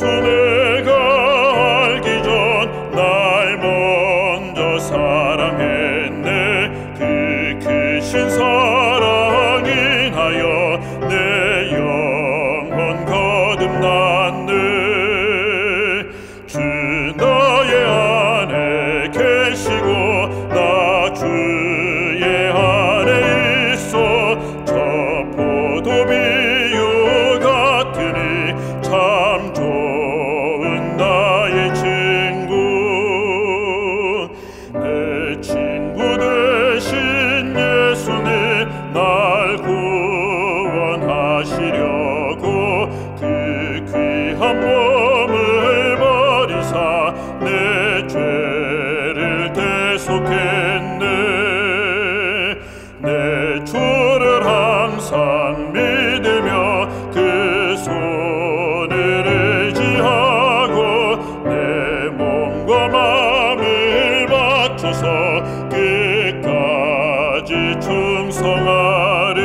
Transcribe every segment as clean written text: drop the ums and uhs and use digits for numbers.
내가 알기 전 날 먼저 사랑했네. 그 크신 사랑 인하여 내 영혼 거듭났네. 주 나의 안에 계시고 나 주의 안에 있어. 저 포도비유 같으니 참 좋은 나의 친구. 내 친구 되신 예수는 날 구원하시려고 그 귀한 몸을 버리사 내 죄를 대속했네. 내 주를 항상 믿으며 그 손을 의지하고 내 몸과 마음을 바쳐서 끝까지 충성하리.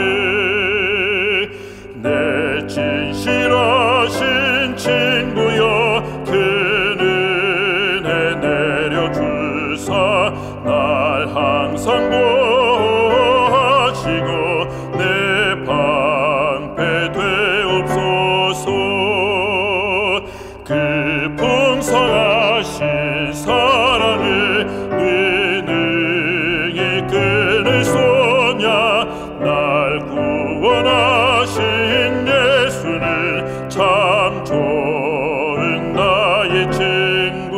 내 진실하신 친구여 그 은혜 내려주사 날 항상 보호하시고 내 방패 되옵소서. 그 풍성하신 사랑을 능히 끊을 소냐. 날 구원하신 예수는 참 좋은 나의 친구.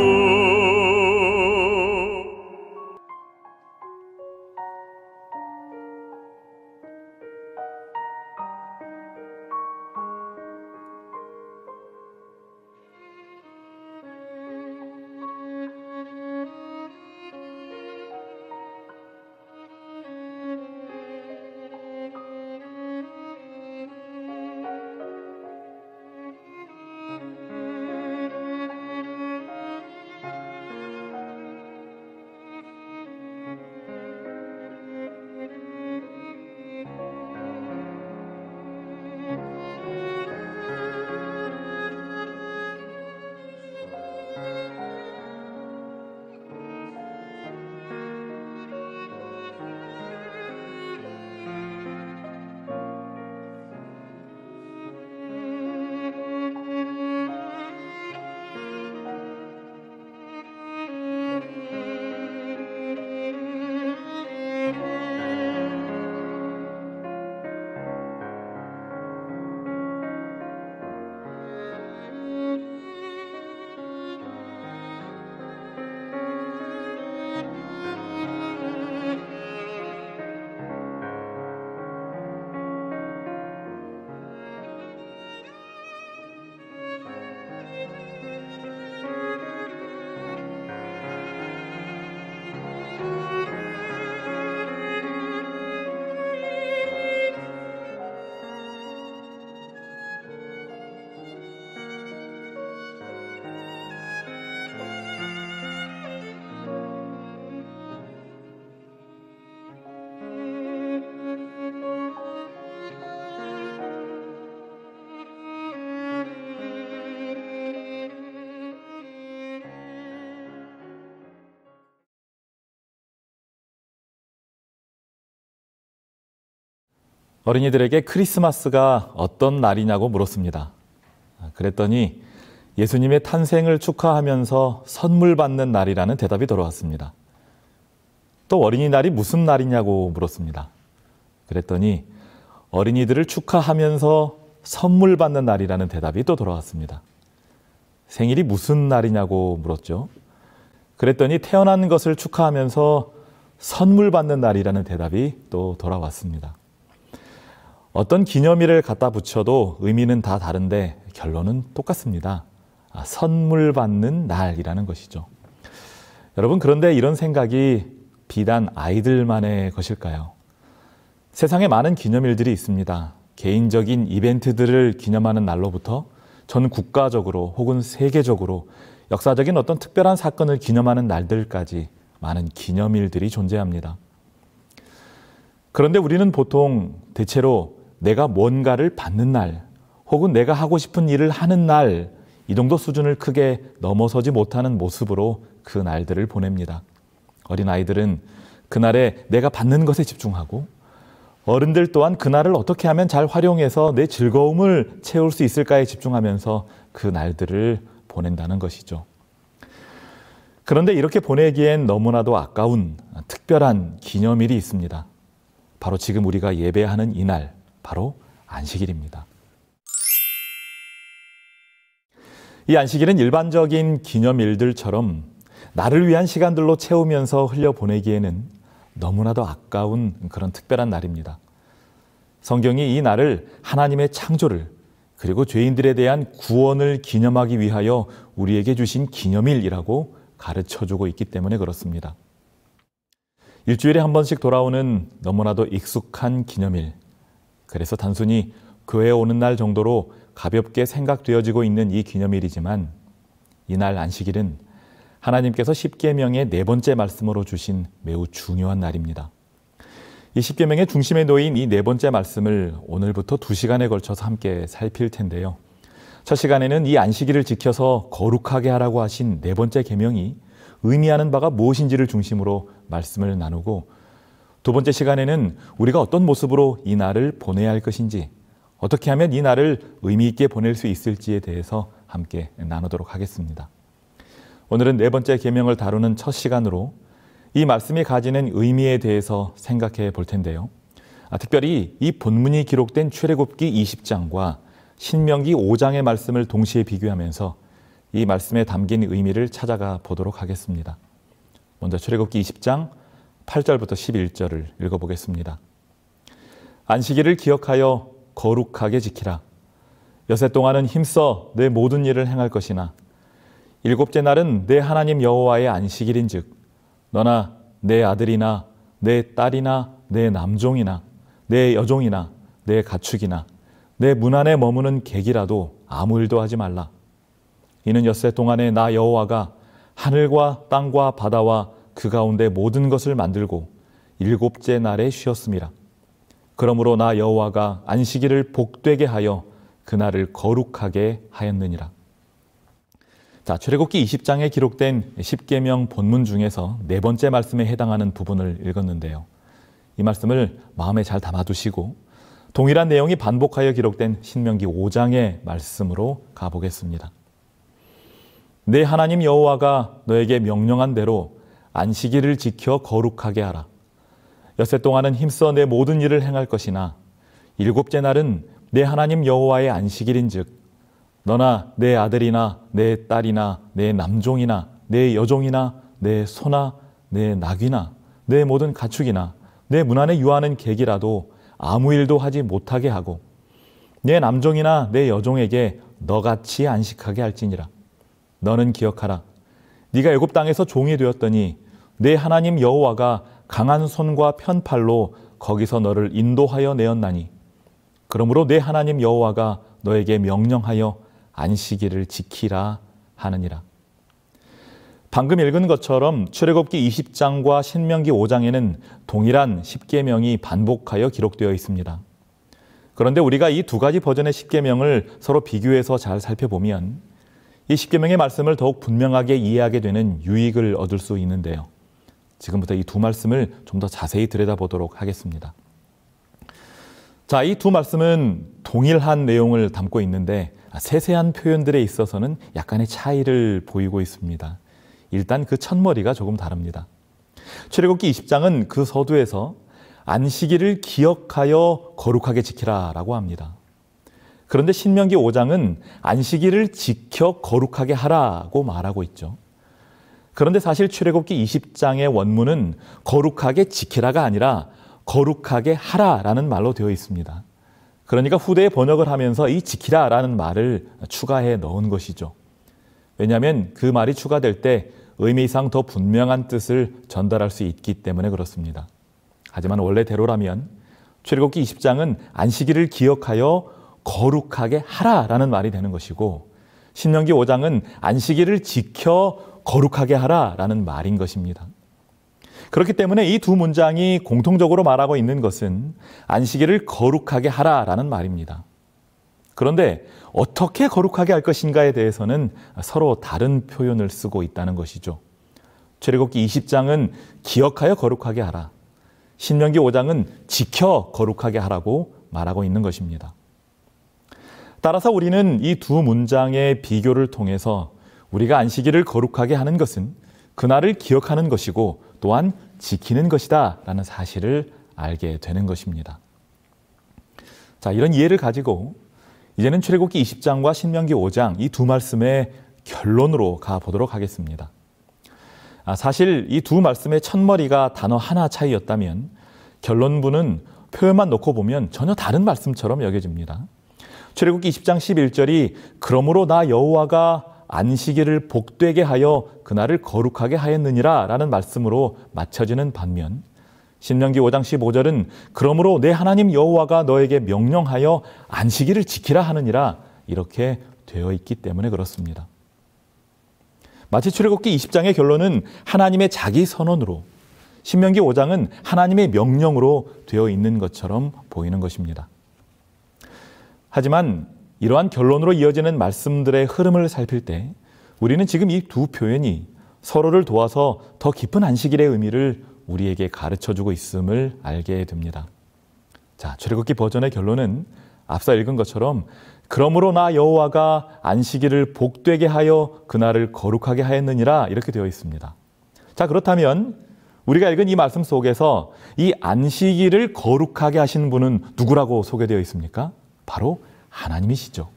어린이들에게 크리스마스가 어떤 날이냐고 물었습니다. 그랬더니 예수님의 탄생을 축하하면서 선물 받는 날이라는 대답이 돌아왔습니다. 또 어린이날이 무슨 날이냐고 물었습니다. 그랬더니 어린이들을 축하하면서 선물 받는 날이라는 대답이 또 돌아왔습니다. 생일이 무슨 날이냐고 물었죠. 그랬더니 태어난 것을 축하하면서 선물 받는 날이라는 대답이 또 돌아왔습니다. 어떤 기념일을 갖다 붙여도 의미는 다 다른데 결론은 똑같습니다. 선물 받는 날이라는 것이죠. 여러분, 그런데 이런 생각이 비단 아이들만의 것일까요? 세상에 많은 기념일들이 있습니다. 개인적인 이벤트들을 기념하는 날로부터 전 국가적으로 혹은 세계적으로 역사적인 어떤 특별한 사건을 기념하는 날들까지 많은 기념일들이 존재합니다. 그런데 우리는 보통 대체로 내가 뭔가를 받는 날 혹은 내가 하고 싶은 일을 하는 날 이 정도 수준을 크게 넘어서지 못하는 모습으로 그 날들을 보냅니다. 어린아이들은 그날에 내가 받는 것에 집중하고 어른들 또한 그날을 어떻게 하면 잘 활용해서 내 즐거움을 채울 수 있을까에 집중하면서 그 날들을 보낸다는 것이죠. 그런데 이렇게 보내기엔 너무나도 아까운 특별한 기념일이 있습니다. 바로 지금 우리가 예배하는 이날, 바로 안식일입니다. 이 안식일은 일반적인 기념일들처럼 나를 위한 시간들로 채우면서 흘려보내기에는 너무나도 아까운 그런 특별한 날입니다. 성경이 이 날을 하나님의 창조를 그리고 죄인들에 대한 구원을 기념하기 위하여 우리에게 주신 기념일이라고 가르쳐주고 있기 때문에 그렇습니다. 일주일에 한 번씩 돌아오는 너무나도 익숙한 기념일, 그래서 단순히 교회에 오는 날 정도로 가볍게 생각되어지고 있는 이 기념일이지만 이날 안식일은 하나님께서 십계명의 네 번째 말씀으로 주신 매우 중요한 날입니다. 이 십계명의 중심에 놓인 이 네 번째 말씀을 오늘부터 2시간에 걸쳐서 함께 살필 텐데요. 첫 시간에는 이 안식일을 지켜서 거룩하게 하라고 하신 네 번째 계명이 의미하는 바가 무엇인지를 중심으로 말씀을 나누고, 두 번째 시간에는 우리가 어떤 모습으로 이 날을 보내야 할 것인지, 어떻게 하면 이 날을 의미 있게 보낼 수 있을지에 대해서 함께 나누도록 하겠습니다. 오늘은 네 번째 계명을 다루는 첫 시간으로 이 말씀이 가지는 의미에 대해서 생각해 볼 텐데요. 특별히 이 본문이 기록된 출애굽기 20장과 신명기 5장의 말씀을 동시에 비교하면서 이 말씀에 담긴 의미를 찾아가 보도록 하겠습니다. 먼저 출애굽기 20장 8절부터 11절을 읽어보겠습니다. 안식일을 기억하여 거룩하게 지키라. 여섯 동안은 힘써 내 모든 일을 행할 것이나 일곱째 날은 내 하나님 여호와의 안식일인즉 너나 내 아들이나 내 딸이나 내 남종이나 내 여종이나 내 가축이나 내 문 안에 머무는 객이라도 아무 일도 하지 말라. 이는 엿새 동안에 나 여호와가 하늘과 땅과 바다와 그 가운데 모든 것을 만들고 일곱째 날에 쉬었음이라. 그러므로 나 여호와가 안식일을 복되게 하여 그날을 거룩하게 하였느니라. 자, 출애굽기 20장에 기록된 십계명 본문 중에서 네 번째 말씀에 해당하는 부분을 읽었는데요. 이 말씀을 마음에 잘 담아두시고 동일한 내용이 반복하여 기록된 신명기 5장의 말씀으로 가보겠습니다. 내 하나님 여호와가 너에게 명령한 대로 안식일을 지켜 거룩하게 하라. 엿새 동안은 힘써 내 모든 일을 행할 것이나 일곱째 날은 내 하나님 여호와의 안식일인즉 너나 내 아들이나 내 딸이나 내 남종이나 내 여종이나 내 소나 내 낙이나 내 모든 가축이나 내 문 안에 유하는 객이라도 아무 일도 하지 못하게 하고 내 남종이나 내 여종에게 너같이 안식하게 할지니라. 너는 기억하라. 네가 애굽 땅에서 종이 되었더니 내 하나님 여호와가 강한 손과 편팔로 거기서 너를 인도하여 내었나니 그러므로 내 하나님 여호와가 너에게 명령하여 안식일을 지키라 하느니라. 방금 읽은 것처럼 출애굽기 20장과 신명기 5장에는 동일한 십계명이 반복하여 기록되어 있습니다. 그런데 우리가 이 두 가지 버전의 십계명을 서로 비교해서 잘 살펴보면 이 십계명의 말씀을 더욱 분명하게 이해하게 되는 유익을 얻을 수 있는데요. 지금부터 이 두 말씀을 좀 더 자세히 들여다보도록 하겠습니다. 자, 이 두 말씀은 동일한 내용을 담고 있는데 세세한 표현들에 있어서는 약간의 차이를 보이고 있습니다. 일단 그 첫머리가 조금 다릅니다. 출애굽기 20장은 그 서두에서 안식일을 기억하여 거룩하게 지키라라고 합니다. 그런데 신명기 5장은 안식일을 지켜 거룩하게 하라고 말하고 있죠. 그런데 사실 출애굽기 20장의 원문은 거룩하게 지키라가 아니라 거룩하게 하라라는 말로 되어 있습니다. 그러니까 후대에 번역을 하면서 이 지키라라는 말을 추가해 넣은 것이죠. 왜냐하면 그 말이 추가될 때 의미상 더 분명한 뜻을 전달할 수 있기 때문에 그렇습니다. 하지만 원래대로라면 출애굽기 20장은 안식일을 기억하여 거룩하게 하라라는 말이 되는 것이고 신명기 5장은 안식일을 지켜 거룩하게 하라라는 말인 것입니다. 그렇기 때문에 이 두 문장이 공통적으로 말하고 있는 것은 안식일을 거룩하게 하라라는 말입니다. 그런데 어떻게 거룩하게 할 것인가에 대해서는 서로 다른 표현을 쓰고 있다는 것이죠. 출애굽기 20장은 기억하여 거룩하게 하라. 신명기 5장은 지켜 거룩하게 하라고 말하고 있는 것입니다. 따라서 우리는 이 두 문장의 비교를 통해서 우리가 안식일을 거룩하게 하는 것은 그날을 기억하는 것이고 또한 지키는 것이다 라는 사실을 알게 되는 것입니다. 자, 이런 이해를 가지고 이제는 출애굽기 20장과 신명기 5장 이 두 말씀의 결론으로 가보도록 하겠습니다. 사실 이 두 말씀의 첫머리가 단어 하나 차이였다면 결론부는 표현만 놓고 보면 전혀 다른 말씀처럼 여겨집니다. 출애굽기 20장 11절이 그러므로 나 여호와가 안식일을 복되게 하여 그날을 거룩하게 하였느니라 라는 말씀으로 맞춰지는 반면 신명기 5장 15절은 그러므로 내 하나님 여호와가 너에게 명령하여 안식일을 지키라 하느니라 이렇게 되어 있기 때문에 그렇습니다. 마치 출애굽기 20장의 결론은 하나님의 자기 선언으로 신명기 5장은 하나님의 명령으로 되어 있는 것처럼 보이는 것입니다. 하지만 이러한 결론으로 이어지는 말씀들의 흐름을 살필 때 우리는 지금 이 두 표현이 서로를 도와서 더 깊은 안식일의 의미를 우리에게 가르쳐주고 있음을 알게 됩니다. 자, 출애굽기 버전의 결론은 앞서 읽은 것처럼 그러므로 나 여호와가 안식일을 복되게 하여 그날을 거룩하게 하였느니라 이렇게 되어 있습니다. 자, 그렇다면 우리가 읽은 이 말씀 속에서 이 안식일을 거룩하게 하신 분은 누구라고 소개되어 있습니까? 바로 하나님이시죠.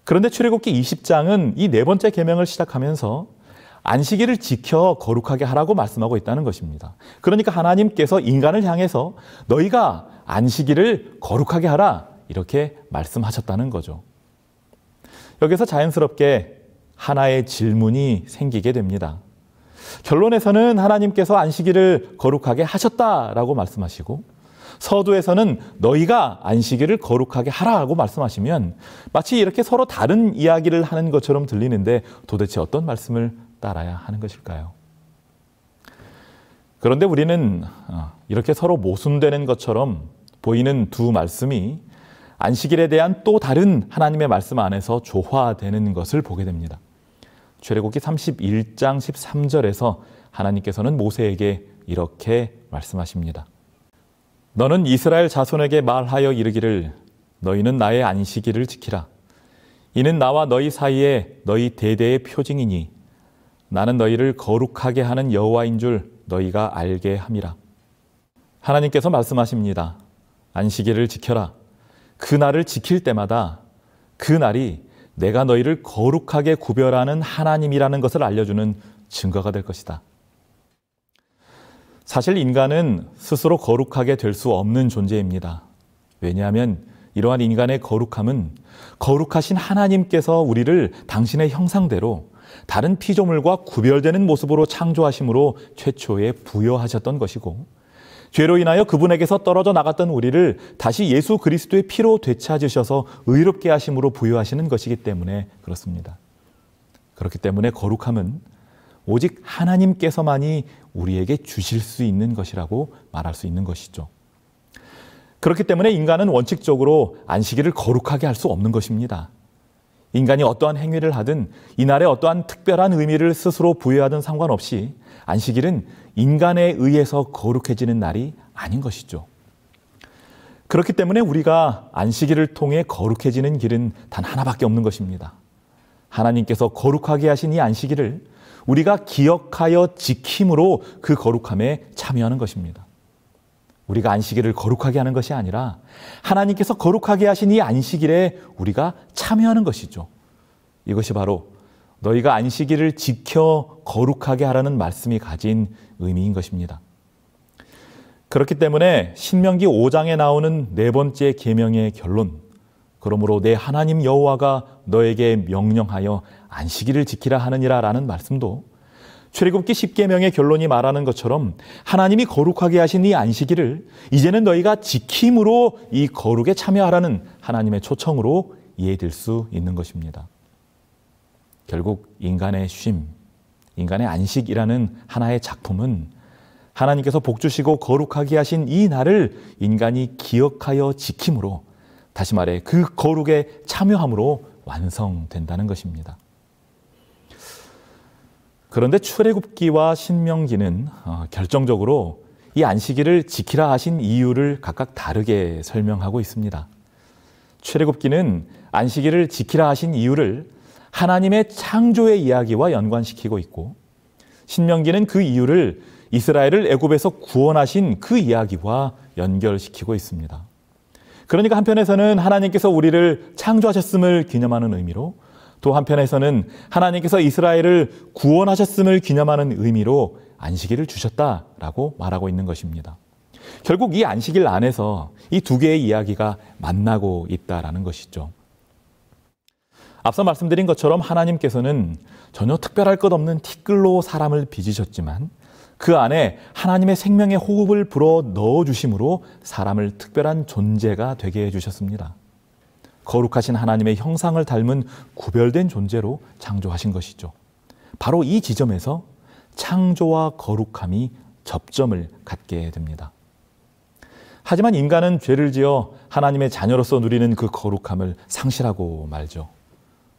그런데 출애굽기 20장은 이 네 번째 계명을 시작하면서 안식일을 지켜 거룩하게 하라고 말씀하고 있다는 것입니다. 그러니까 하나님께서 인간을 향해서 너희가 안식일을 거룩하게 하라 이렇게 말씀하셨다는 거죠. 여기서 자연스럽게 하나의 질문이 생기게 됩니다. 결론에서는 하나님께서 안식일을 거룩하게 하셨다라고 말씀하시고 서두에서는 너희가 안식일을 거룩하게 하라고 말씀하시면 마치 이렇게 서로 다른 이야기를 하는 것처럼 들리는데 도대체 어떤 말씀을 따라야 하는 것일까요? 그런데 우리는 이렇게 서로 모순되는 것처럼 보이는 두 말씀이 안식일에 대한 또 다른 하나님의 말씀 안에서 조화되는 것을 보게 됩니다. 출애굽기 31장 13절에서 하나님께서는 모세에게 이렇게 말씀하십니다. 너는 이스라엘 자손에게 말하여 이르기를 너희는 나의 안식일을 지키라. 이는 나와 너희 사이에 너희 대대의 표징이니 나는 너희를 거룩하게 하는 여호와인 줄 너희가 알게 함이라. 하나님께서 말씀하십니다. 안식일을 지켜라. 그 날을 지킬 때마다 그 날이 내가 너희를 거룩하게 구별하는 하나님이라는 것을 알려주는 증거가 될 것이다. 사실 인간은 스스로 거룩하게 될 수 없는 존재입니다. 왜냐하면 이러한 인간의 거룩함은 거룩하신 하나님께서 우리를 당신의 형상대로 다른 피조물과 구별되는 모습으로 창조하심으로 최초에 부여하셨던 것이고 죄로 인하여 그분에게서 떨어져 나갔던 우리를 다시 예수 그리스도의 피로 되찾으셔서 의롭게 하심으로 부여하시는 것이기 때문에 그렇습니다. 그렇기 때문에 거룩함은 오직 하나님께서만이 우리에게 주실 수 있는 것이라고 말할 수 있는 것이죠. 그렇기 때문에 인간은 원칙적으로 안식일을 거룩하게 할 수 없는 것입니다. 인간이 어떠한 행위를 하든 이날에 어떠한 특별한 의미를 스스로 부여하든 상관없이 안식일은 인간에 의해서 거룩해지는 날이 아닌 것이죠. 그렇기 때문에 우리가 안식일을 통해 거룩해지는 길은 단 하나밖에 없는 것입니다. 하나님께서 거룩하게 하신 이 안식일을 우리가 기억하여 지킴으로 그 거룩함에 참여하는 것입니다. 우리가 안식일을 거룩하게 하는 것이 아니라 하나님께서 거룩하게 하신 이 안식일에 우리가 참여하는 것이죠. 이것이 바로 너희가 안식일을 지켜 거룩하게 하라는 말씀이 가진 의미인 것입니다. 그렇기 때문에 신명기 5장에 나오는 네 번째 계명의 결론, 그러므로 내 하나님 여호와가 너에게 명령하여 안식일을 지키라 하느니라 라는 말씀도 출애굽기 10계명의 결론이 말하는 것처럼 하나님이 거룩하게 하신 이 안식일을 이제는 너희가 지킴으로 이 거룩에 참여하라는 하나님의 초청으로 이해될 수 있는 것입니다. 결국 인간의 쉼, 인간의 안식이라는 하나의 작품은 하나님께서 복 주시고 거룩하게 하신 이 날을 인간이 기억하여 지킴으로 다시 말해 그 거룩에 참여함으로 완성된다는 것입니다. 그런데 출애굽기와 신명기는 결정적으로 이 안식일을 지키라 하신 이유를 각각 다르게 설명하고 있습니다. 출애굽기는 안식일을 지키라 하신 이유를 하나님의 창조의 이야기와 연관시키고 있고, 신명기는 그 이유를 이스라엘을 애굽에서 구원하신 그 이야기와 연결시키고 있습니다. 그러니까 한편에서는 하나님께서 우리를 창조하셨음을 기념하는 의미로, 또 한편에서는 하나님께서 이스라엘을 구원하셨음을 기념하는 의미로 안식일을 주셨다라고 말하고 있는 것입니다. 결국 이 안식일 안에서 이 두 개의 이야기가 만나고 있다라는 것이죠. 앞서 말씀드린 것처럼 하나님께서는 전혀 특별할 것 없는 티끌로 사람을 빚으셨지만 그 안에 하나님의 생명의 호흡을 불어 넣어주심으로 사람을 특별한 존재가 되게 해주셨습니다. 거룩하신 하나님의 형상을 닮은 구별된 존재로 창조하신 것이죠. 바로 이 지점에서 창조와 거룩함이 접점을 갖게 됩니다. 하지만 인간은 죄를 지어 하나님의 자녀로서 누리는 그 거룩함을 상실하고 말죠.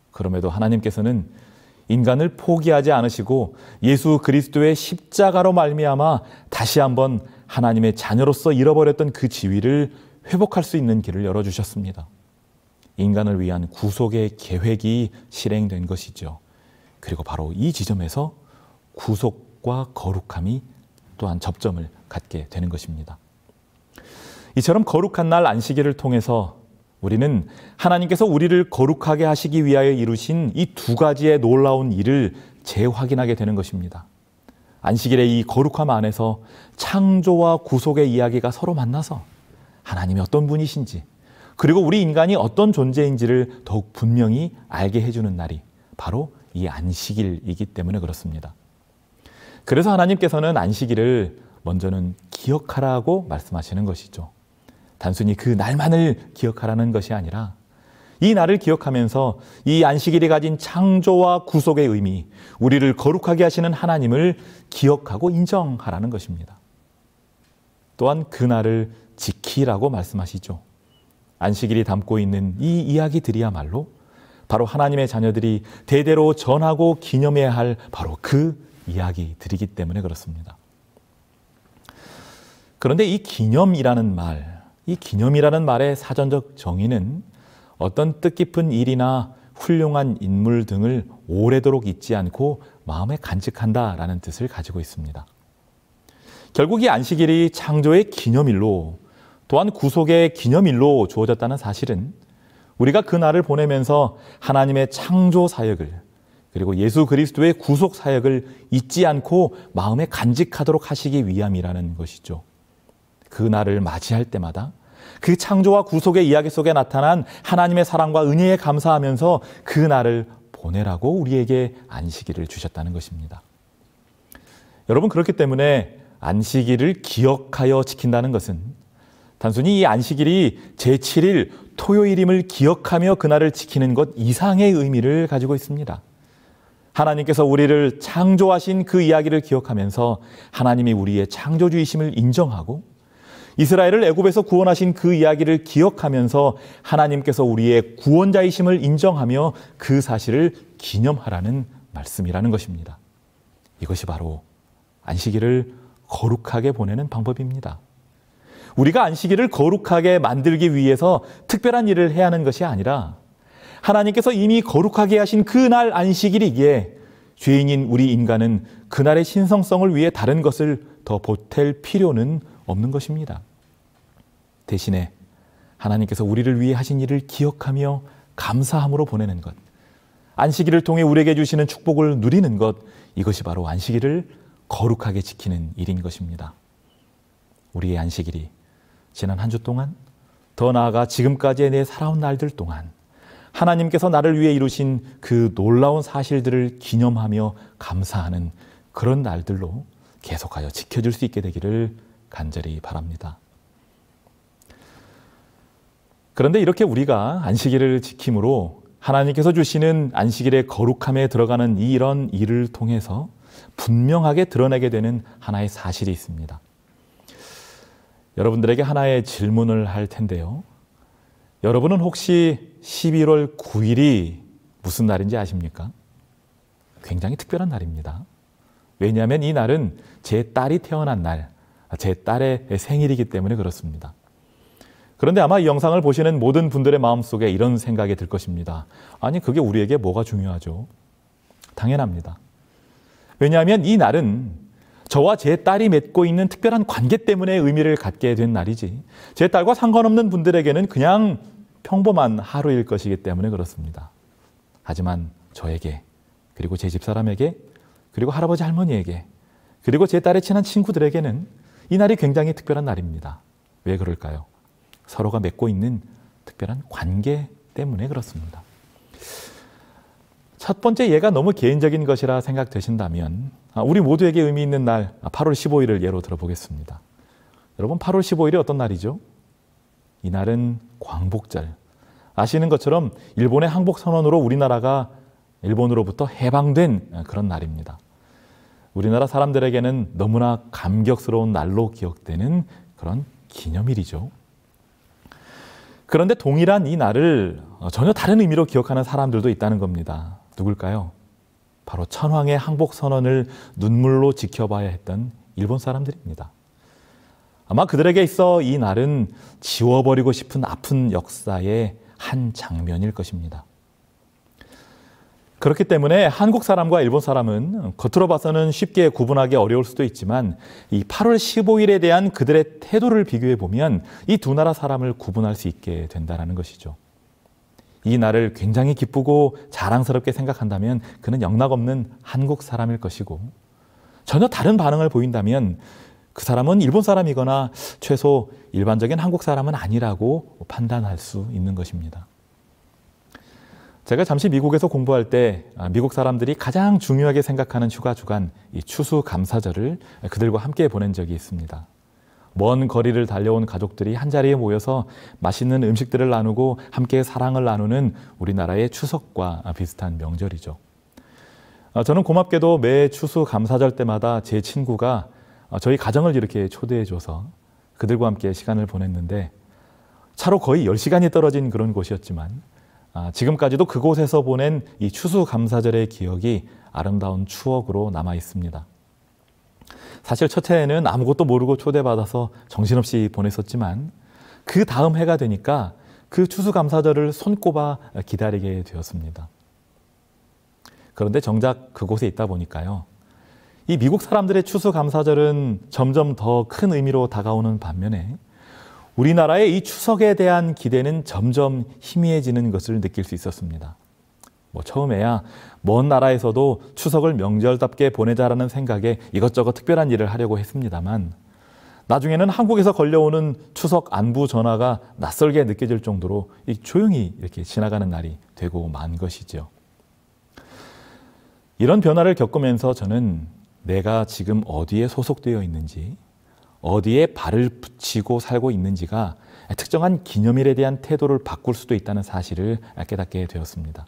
그럼에도 하나님께서는 인간을 포기하지 않으시고 예수 그리스도의 십자가로 말미암아 다시 한번 하나님의 자녀로서 잃어버렸던 그 지위를 회복할 수 있는 길을 열어주셨습니다. 인간을 위한 구속의 계획이 실행된 것이죠. 그리고 바로 이 지점에서 구속과 거룩함이 또한 접점을 갖게 되는 것입니다. 이처럼 거룩한 날 안식일을 통해서 우리는 하나님께서 우리를 거룩하게 하시기 위하여 이루신 이 두 가지의 놀라운 일을 재확인하게 되는 것입니다. 안식일의 이 거룩함 안에서 창조와 구속의 이야기가 서로 만나서 하나님이 어떤 분이신지, 그리고 우리 인간이 어떤 존재인지를 더욱 분명히 알게 해주는 날이 바로 이 안식일이기 때문에 그렇습니다. 그래서 하나님께서는 안식일을 먼저는 기억하라고 말씀하시는 것이죠. 단순히 그 날만을 기억하라는 것이 아니라 이 날을 기억하면서 이 안식일이 가진 창조와 구속의 의미, 우리를 거룩하게 하시는 하나님을 기억하고 인정하라는 것입니다. 또한 그 날을 지키라고 말씀하시죠. 안식일이 담고 있는 이 이야기들이야말로 바로 하나님의 자녀들이 대대로 전하고 기념해야 할 바로 그 이야기들이기 때문에 그렇습니다. 그런데 이 기념이라는 말의 사전적 정의는 어떤 뜻깊은 일이나 훌륭한 인물 등을 오래도록 잊지 않고 마음에 간직한다라는 뜻을 가지고 있습니다. 결국 이 안식일이 창조의 기념일로 또한 구속의 기념일로 주어졌다는 사실은 우리가 그 날을 보내면서 하나님의 창조 사역을 그리고 예수 그리스도의 구속 사역을 잊지 않고 마음에 간직하도록 하시기 위함이라는 것이죠. 그 날을 맞이할 때마다 그 창조와 구속의 이야기 속에 나타난 하나님의 사랑과 은혜에 감사하면서 그 날을 보내라고 우리에게 안식일을 주셨다는 것입니다. 여러분, 그렇기 때문에 안식일을 기억하여 지킨다는 것은 단순히 이 안식일이 제7일 토요일임을 기억하며 그날을 지키는 것 이상의 의미를 가지고 있습니다. 하나님께서 우리를 창조하신 그 이야기를 기억하면서 하나님이 우리의 창조주이심을 인정하고 이스라엘을 애굽에서 구원하신 그 이야기를 기억하면서 하나님께서 우리의 구원자이심을 인정하며 그 사실을 기념하라는 말씀이라는 것입니다. 이것이 바로 안식일을 거룩하게 보내는 방법입니다. 우리가 안식일을 거룩하게 만들기 위해서 특별한 일을 해야 하는 것이 아니라 하나님께서 이미 거룩하게 하신 그날 안식일이기에 죄인인 우리 인간은 그날의 신성성을 위해 다른 것을 더 보탤 필요는 없는 것입니다. 대신에 하나님께서 우리를 위해 하신 일을 기억하며 감사함으로 보내는 것, 안식일을 통해 우리에게 주시는 축복을 누리는 것, 이것이 바로 안식일을 거룩하게 지키는 일인 것입니다. 우리의 안식일이 지난 한 주 동안, 더 나아가 지금까지의 내 살아온 날들 동안 하나님께서 나를 위해 이루신 그 놀라운 사실들을 기념하며 감사하는 그런 날들로 계속하여 지켜질 수 있게 되기를 간절히 바랍니다. 그런데 이렇게 우리가 안식일을 지킴으로 하나님께서 주시는 안식일의 거룩함에 들어가는 이런 일을 통해서 분명하게 드러내게 되는 하나의 사실이 있습니다. 여러분들에게 하나의 질문을 할 텐데요. 여러분은 혹시 11월 9일이 무슨 날인지 아십니까? 굉장히 특별한 날입니다. 왜냐하면 이 날은 제 딸이 태어난 날, 제 딸의 생일이기 때문에 그렇습니다. 그런데 아마 이 영상을 보시는 모든 분들의 마음속에 이런 생각이 들 것입니다. 아니, 그게 우리에게 뭐가 중요하죠? 당연합니다. 왜냐하면 이 날은 저와 제 딸이 맺고 있는 특별한 관계 때문에 의미를 갖게 된 날이지, 제 딸과 상관없는 분들에게는 그냥 평범한 하루일 것이기 때문에 그렇습니다. 하지만 저에게, 그리고 제 집사람에게, 그리고 할아버지 할머니에게, 그리고 제 딸의 친한 친구들에게는 이 날이 굉장히 특별한 날입니다. 왜 그럴까요? 서로가 맺고 있는 특별한 관계 때문에 그렇습니다. 첫 번째 예가 너무 개인적인 것이라 생각되신다면 우리 모두에게 의미 있는 날 8월 15일을 예로 들어보겠습니다. 여러분, 8월 15일이 어떤 날이죠? 이 날은 광복절. 아시는 것처럼 일본의 항복선언으로 우리나라가 일본으로부터 해방된 그런 날입니다. 우리나라 사람들에게는 너무나 감격스러운 날로 기억되는 그런 기념일이죠. 그런데 동일한 이 날을 전혀 다른 의미로 기억하는 사람들도 있다는 겁니다. 누굴까요? 바로 천황의 항복선언을 눈물로 지켜봐야 했던 일본 사람들입니다. 아마 그들에게 있어 이 날은 지워버리고 싶은 아픈 역사의 한 장면일 것입니다. 그렇기 때문에 한국 사람과 일본 사람은 겉으로 봐서는 쉽게 구분하기 어려울 수도 있지만 이 8월 15일에 대한 그들의 태도를 비교해 보면 이 두 나라 사람을 구분할 수 있게 된다는 것이죠. 이 날을 굉장히 기쁘고 자랑스럽게 생각한다면 그는 영락없는 한국 사람일 것이고, 전혀 다른 반응을 보인다면 그 사람은 일본 사람이거나 최소 일반적인 한국 사람은 아니라고 판단할 수 있는 것입니다. 제가 잠시 미국에서 공부할 때 미국 사람들이 가장 중요하게 생각하는 휴가 주간, 이 추수감사절을 그들과 함께 보낸 적이 있습니다. 먼 거리를 달려온 가족들이 한자리에 모여서 맛있는 음식들을 나누고 함께 사랑을 나누는 우리나라의 추석과 비슷한 명절이죠. 저는 고맙게도 매 추수감사절 때마다 제 친구가 저희 가정을 이렇게 초대해줘서 그들과 함께 시간을 보냈는데, 차로 거의 10시간이 떨어진 그런 곳이었지만 지금까지도 그곳에서 보낸 이 추수감사절의 기억이 아름다운 추억으로 남아 있습니다. 사실 첫해에는 아무것도 모르고 초대받아서 정신없이 보냈었지만 그 다음 해가 되니까 그 추수감사절을 손꼽아 기다리게 되었습니다. 그런데 정작 그곳에 있다 보니까요, 이 미국 사람들의 추수감사절은 점점 더 큰 의미로 다가오는 반면에 우리나라의 이 추석에 대한 기대는 점점 희미해지는 것을 느낄 수 있었습니다. 처음에야 먼 나라에서도 추석을 명절답게 보내자라는 생각에 이것저것 특별한 일을 하려고 했습니다만, 나중에는 한국에서 걸려오는 추석 안부 전화가 낯설게 느껴질 정도로 조용히 이렇게 지나가는 날이 되고 만 것이죠. 이런 변화를 겪으면서 저는 내가 지금 어디에 소속되어 있는지, 어디에 발을 붙이고 살고 있는지가 특정한 기념일에 대한 태도를 바꿀 수도 있다는 사실을 깨닫게 되었습니다.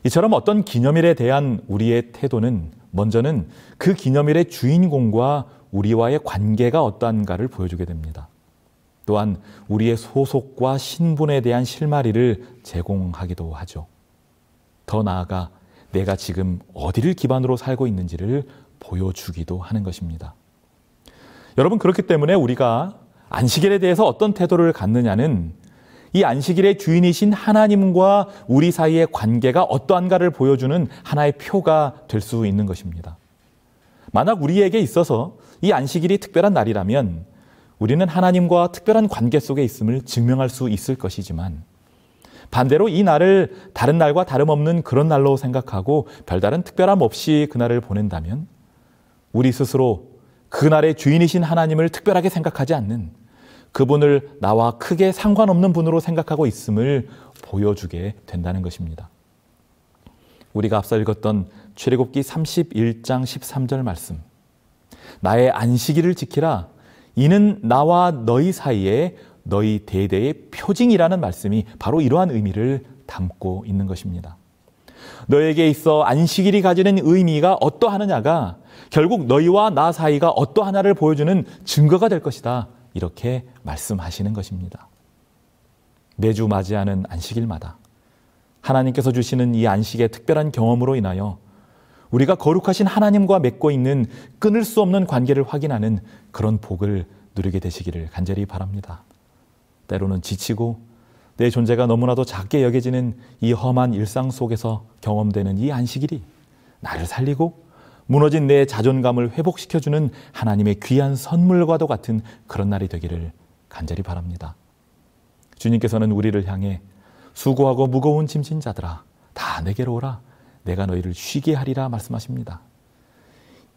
이처럼 어떤 기념일에 대한 우리의 태도는 먼저는 그 기념일의 주인공과 우리와의 관계가 어떠한가를 보여주게 됩니다. 또한 우리의 소속과 신분에 대한 실마리를 제공하기도 하죠. 더 나아가 내가 지금 어디를 기반으로 살고 있는지를 보여주기도 하는 것입니다. 여러분, 그렇기 때문에 우리가 안식일에 대해서 어떤 태도를 갖느냐는 이 안식일의 주인이신 하나님과 우리 사이의 관계가 어떠한가를 보여주는 하나의 표가 될 수 있는 것입니다. 만약 우리에게 있어서 이 안식일이 특별한 날이라면 우리는 하나님과 특별한 관계 속에 있음을 증명할 수 있을 것이지만, 반대로 이 날을 다른 날과 다름없는 그런 날로 생각하고 별다른 특별함 없이 그날을 보낸다면 우리 스스로 그날의 주인이신 하나님을 특별하게 생각하지 않는, 그분을 나와 크게 상관없는 분으로 생각하고 있음을 보여주게 된다는 것입니다. 우리가 앞서 읽었던 출애굽기 31장 13절 말씀, 나의 안식일을 지키라, 이는 나와 너희 사이에 너희 대대의 표징이라는 말씀이 바로 이러한 의미를 담고 있는 것입니다. 너에게 있어 안식일이 가지는 의미가 어떠하느냐가 결국 너희와 나 사이가 어떠하냐를 보여주는 증거가 될 것이다, 이렇게 말씀하시는 것입니다. 매주 맞이하는 안식일마다 하나님께서 주시는 이 안식의 특별한 경험으로 인하여 우리가 거룩하신 하나님과 맺고 있는 끊을 수 없는 관계를 확인하는 그런 복을 누리게 되시기를 간절히 바랍니다. 때로는 지치고 내 존재가 너무나도 작게 여겨지는 이 험한 일상 속에서 경험되는 이 안식일이 나를 살리고 무너진 내 자존감을 회복시켜주는 하나님의 귀한 선물과도 같은 그런 날이 되기를 간절히 바랍니다. 주님께서는 우리를 향해 수고하고 무거운 짐진 자들아 다 내게로 오라 내가 너희를 쉬게 하리라 말씀하십니다.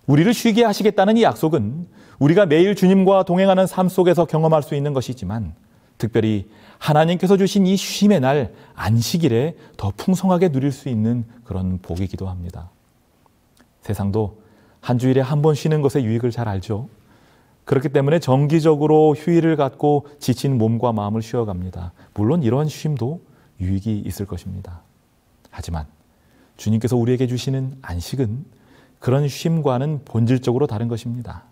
우리를 쉬게 하시겠다는 이 약속은 우리가 매일 주님과 동행하는 삶 속에서 경험할 수 있는 것이지만 특별히 하나님께서 주신 이 쉼의 날 안식일에 더 풍성하게 누릴 수 있는 그런 복이기도 합니다. 세상도 한 주일에 한 번 쉬는 것의 유익을 잘 알죠. 그렇기 때문에 정기적으로 휴일을 갖고 지친 몸과 마음을 쉬어갑니다. 물론 이러한 쉼도 유익이 있을 것입니다. 하지만 주님께서 우리에게 주시는 안식은 그런 쉼과는 본질적으로 다른 것입니다.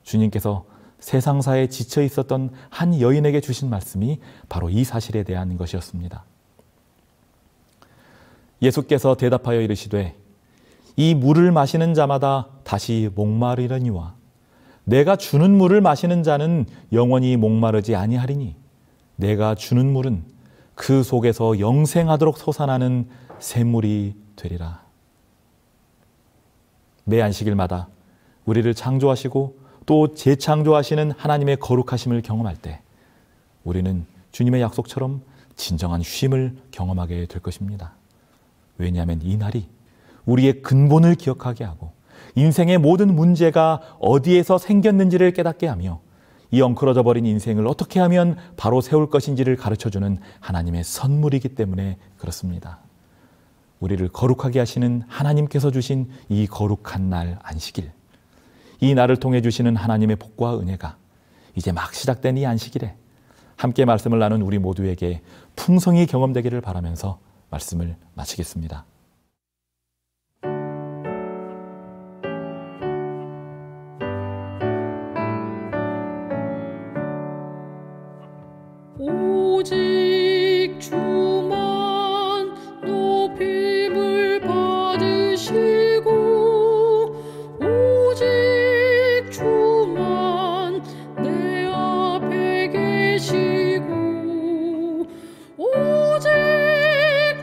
주님께서 세상사에 지쳐 있었던 한 여인에게 주신 말씀이 바로 이 사실에 대한 것이었습니다. 예수께서 대답하여 이르시되 이 물을 마시는 자마다 다시 목마르려니와 내가 주는 물을 마시는 자는 영원히 목마르지 아니하리니 내가 주는 물은 그 속에서 영생하도록 솟아나는 샘물이 되리라. 매 안식일마다 우리를 창조하시고 또 재창조하시는 하나님의 거룩하심을 경험할 때 우리는 주님의 약속처럼 진정한 쉼을 경험하게 될 것입니다. 왜냐하면 이 날이 우리의 근본을 기억하게 하고 인생의 모든 문제가 어디에서 생겼는지를 깨닫게 하며 이 엉클어져 버린 인생을 어떻게 하면 바로 세울 것인지를 가르쳐주는 하나님의 선물이기 때문에 그렇습니다. 우리를 거룩하게 하시는 하나님께서 주신 이 거룩한 날 안식일, 이 날을 통해 주시는 하나님의 복과 은혜가 이제 막 시작된 이 안식일에 함께 말씀을 나눈 우리 모두에게 풍성히 경험되기를 바라면서 말씀을 마치겠습니다. 오직 주만 높임을 받으시고 오직 주만 내 앞에 계시고 오직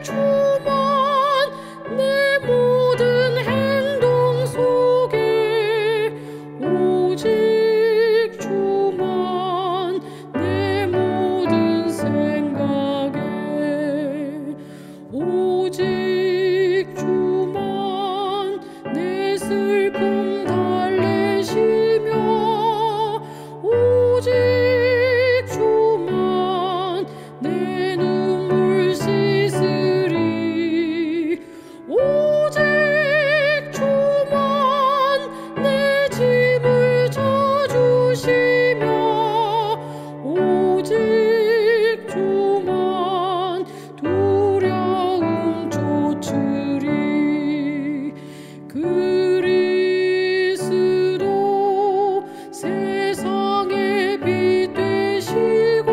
주만 내 모든 행동 속에 오직 주만 내 모든 생각에 오직 주만 내 슬픔 달래시며 오직 주만 내 눈물 씻으리 오직 주만 내 짐을 져주시며 오직 주만 두려움 쫓으리 그리스도 세상의 빛 되시고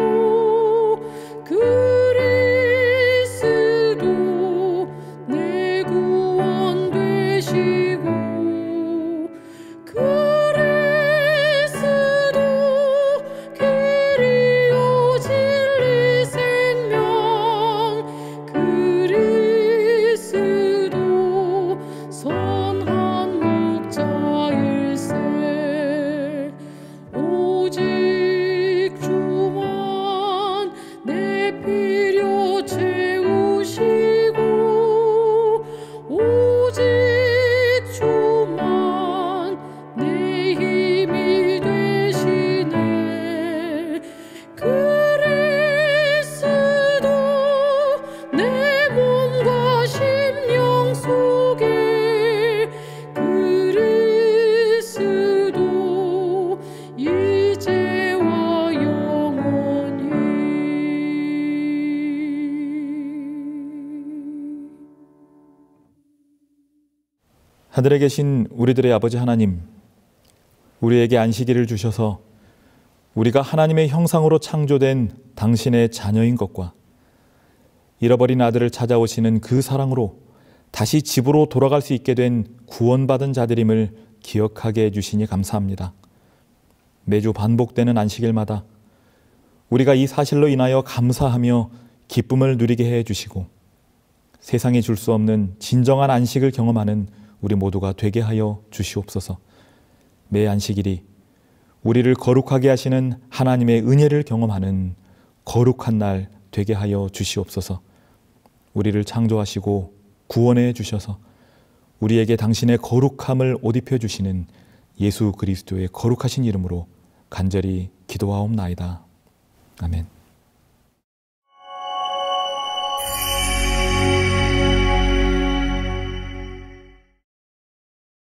그리스도 내 구원 되시고 그리스도 길이요 진리 생명 그리스도 선한 목자일세 오직 주만 내 필요 채우시고 오직 주만 내 힘이 되시네 그리스도 내 몸과 심령 속에 그리스도 이제와 영원히 하늘에 계신 우리들의 아버지 하나님, 우리에게 안식일을 주셔서 우리가 하나님의 형상으로 창조된 당신의 자녀인 것과 잃어버린 아들을 찾아오시는 그 사랑으로 다시 집으로 돌아갈 수 있게 된 구원받은 자들임을 기억하게 해주시니 감사합니다. 매주 반복되는 안식일마다 우리가 이 사실로 인하여 감사하며 기쁨을 누리게 해주시고 세상이 줄 수 없는 진정한 안식을 경험하는 우리 모두가 되게 하여 주시옵소서. 매 안식일이 우리를 거룩하게 하시는 하나님의 은혜를 경험하는 거룩한 날 되게 하여 주시옵소서. 우리를 창조하시고 구원해 주셔서 우리에게 당신의 거룩함을 옷 입혀 주시는 예수 그리스도의 거룩하신 이름으로 간절히 기도하옵나이다. 아멘.